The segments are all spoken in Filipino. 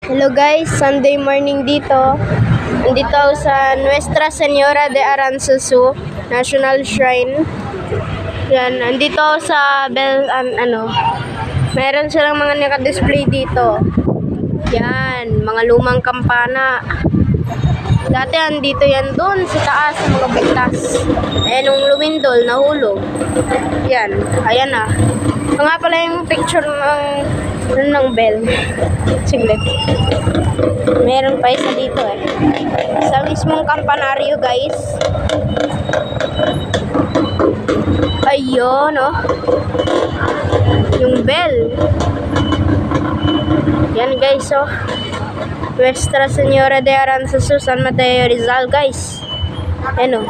Hello guys, Sunday morning dito. Andito ako sa Nuestra Señora de Aranzazu National Shrine. Yan, andito ako sa meron silang mga naka-display dito. Yan, mga lumang kampana. Dati andito yan doon sa taas sa mga bintas. Eh nung lumindol, nahulog. Yan, ayan na. Ito nga pala yung picture ng bell. Siglit. Meron pa isa dito eh. Sa mismong kampanaryo guys. Ayun oh. Yung bell. Yan guys oh. Nuestra Señora de Aranzazu, San Mateo, Rizal guys. Yan oh.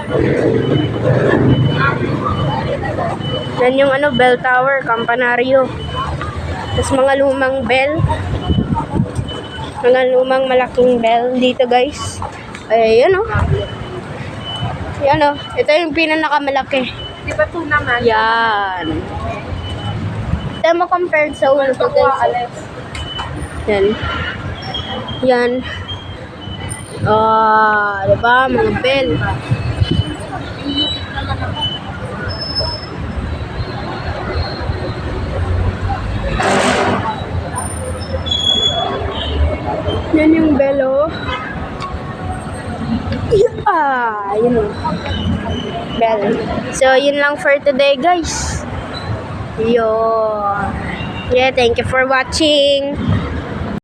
Yan yung bell tower, kampanaryo. Tapos mga lumang bell. Mga lumang malaking bell dito guys. Ayan oh. Yan oh. Ito yung pinakamalaki. Di ba ito naman? Yan. Ito mo compared sa ulo ko guys. Yan. Yan. Diba? Mga bell. Yan yung bell, oh. Yun oh. Bell. So, yun lang for today, guys. Yun. Yeah, thank you for watching.